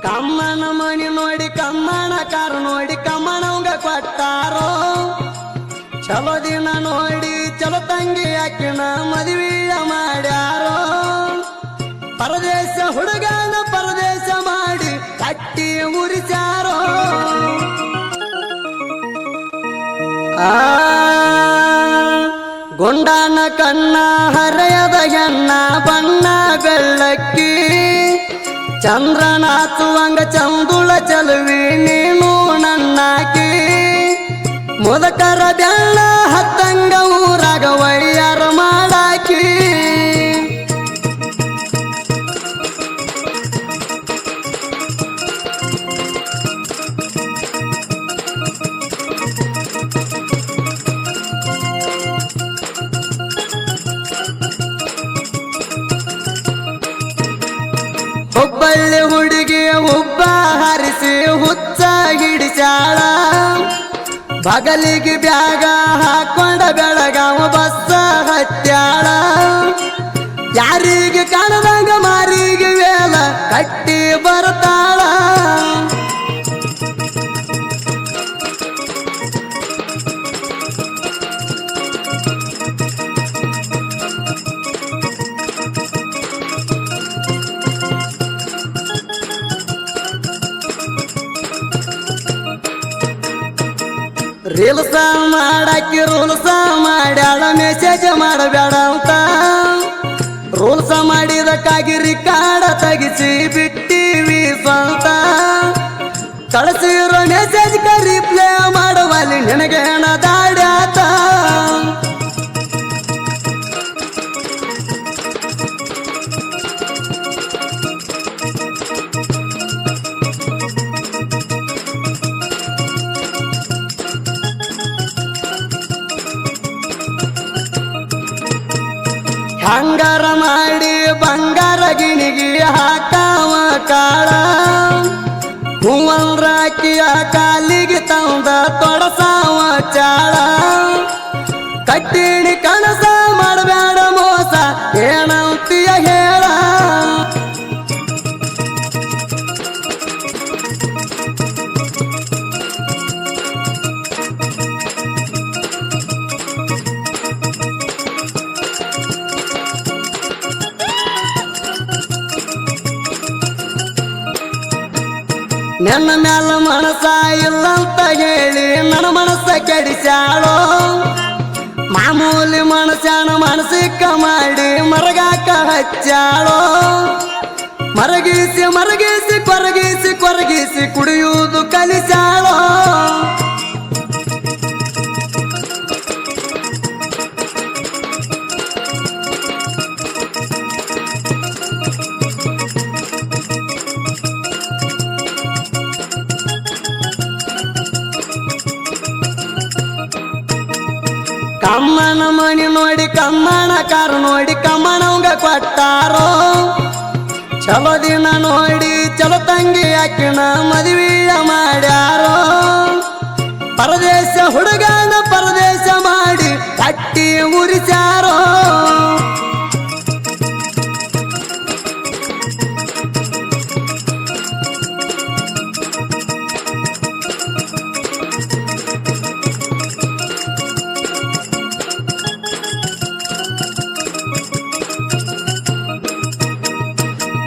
ಕಮ್ಮನ ಮಣಿ ನೋಡಿ ಕಮ್ಮನ ಕಾರು ನೋಡಿ ಕಮ್ಮನವಂಗ ಕೊಟ್ಟಾರೋ ಚಲೋ ದಿನ ನೋಡಿ ಚಲೋ ತಂಗಿ ಅಕ್ಕಿನ ಮದುವೆಯ ಮಾಡ್ಯಾರೋ ಪರದೇಶ ಹುಡುಗನ ಪರದೇಶ ಮಾಡಿ ಕಟ್ಟಿ ಮುರಿಸಾರೋ ಗುಂಡನ ಕಣ್ಣ ಹರೆಯದ ಹೆಣ್ಣ ಬಣ್ಣ ಬೆಳ್ಳಕ್ಕಿ ಚಂದ್ರನಾಥುವಂಗ ಚಂದುಳ ಚಲುವಿ ನೀನು ನನ್ನಾಕಿ ಮುದಕರ ಬೆಳ್ಳ ಹತ್ತಂಗ ಊರಾಗ ವೈಯಾರ ಮಾಡಾಕಿ ಹುಬ್ಬಳ್ಳಿ ಹುಡುಗಿ ಹುಬ್ಬ ಹರಿಸಿ ಹುಚ್ಚ ಹಿಡಿಸಾಳ ಬಗಲಿಗೆ ಬ್ಯಾಗ ಹಾಕೊಂಡ ಬೆಳಗಾವ ಬಸ್ಸ ಹತ್ಯಾಳ ಯಾರಿಗೆ ಕಾಣದಂಗ ಮಾರಿಗೆ ವೇಲ ಕಟ್ಟಿ ಬರ್ತಾಳ ರೀಲ್ಸ ಮಾಡಾಕಿ ರೂಲ್ಸ ಮಾಡ್ಯಾಳ ಮೆಸೇಜ್ ಮಾಡಬೇಡ ಅಂತ ರೂಲ್ಸ ಮಾಡಿದಕ್ಕಾಗಿ ರಿಕಾರ್ಡ ತೆಗಿಸಿ ಬಿಟ್ಟಿವಿ ಸ್ವಂತ ಕಳಿಸಿರೋ ಮೆಸೇಜ್ ರಿಪ್ಲೈ ಮಾಡುವಲ್ಲಿ ನಿನಗೇನ ದಾಡ್ಯಾತ ಹಂಗಾರ ಮಾಡಿ ಬಂಗಾರ ಗಿಣಿಗಿ ಹಾಕಾವ ಕಾಳ ಹೂವಂದ್ರಾಕಿಯ ಕಾಲಿಗೆ ತಂದ ತೊಡಸಾವ ಚಾಳ ಕಟ್ಟಿಣಿ ಕಣಸ ಮಾಡಬೇಡ ಮೋಸ ಏನಂತೀಯ ಹೇಳ ನನ್ನ ಮ್ಯಾಲ ಮನಸ ಇಲ್ಲಂತ ಹೇಳಿ ನನ್ನ ಮನಸ್ಸ ಕೆಡಿಸಾಳೋ ಮಾಮೂಲಿ ಮನಸ್ಸನ ಮನಸ್ಸಿಕ್ಕ ಮಾಡಿ ಮರಗಾಕ ಹಚ್ಚಾಳೋ ಮರಗಿಸಿ ಮರಗಿಸಿ ಕೊರಗಿಸಿ ಕೊರಗಿಸಿ ಕುಡಿಯುವುದು ಕಲಿಸಾಳೋ ಕಮ್ಮನ ಮಣಿ ನೋಡಿ ಕಮ್ಮನ ಕಾರು ನೋಡಿ ಕಮ್ಮನವಂಗ ಕೊಟ್ಟಾರೋ ಚಲೋ ದಿನ ನೋಡಿ ಚಲೋ ತಂಗಿ ಅಕ್ಕಿನ ಮದುವೆಯ ಮಾಡ್ಯಾರೋ ಪರದೇಶ ಹುಡುಗನ ಪರದೇಶ ಮಾಡಿ ಕಟ್ಟಿ ಮುರಿಸಾರೋ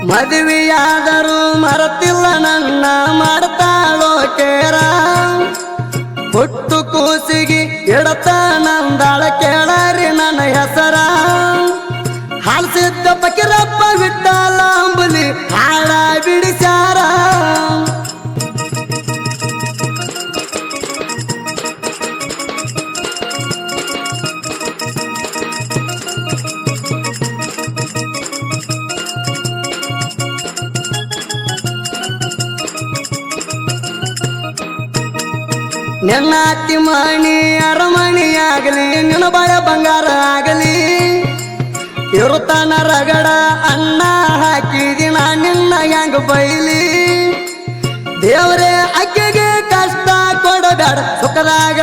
ಮದುವೆಯಾದರೂ ಮರತಿಲ್ಲ ನನ್ನ ಮಾಡ್ತಾಳೋ ಕೇರ ಹುಟ್ಟು ಕೂಸಿಗೆ ಇಡತ ನಂದಾಳ ಕೇಳರಿ ನನ್ನ ಹೆಸರ ಹಾಲ್ಸಿದ್ದ ಪಕಿರಪ್ಪ ವಿಠಲ ಅಂಬುಲಿ ಹಾಳ ಬಿಡಿಸ್ಯಾರ ನಿನ್ನ ಅತ್ತಿ ಮಣಿ ಅರಮಣಿ ಆಗಲಿ ನಿನ್ನ ಬಾಳ ಬಂಗಾರ ಆಗಲಿ ಇರುತ್ತಾನ ರಗಡ ಅನ್ನ ಹಾಕಿದಿನ ನಿನ್ನ ಹೆಂಗ ಬೈಲಿ ದೇವರೇ ಅಕ್ಕಿಗೆ ಕಷ್ಟ ಕೊಡಬೇಡ ಸುಖದಾಗ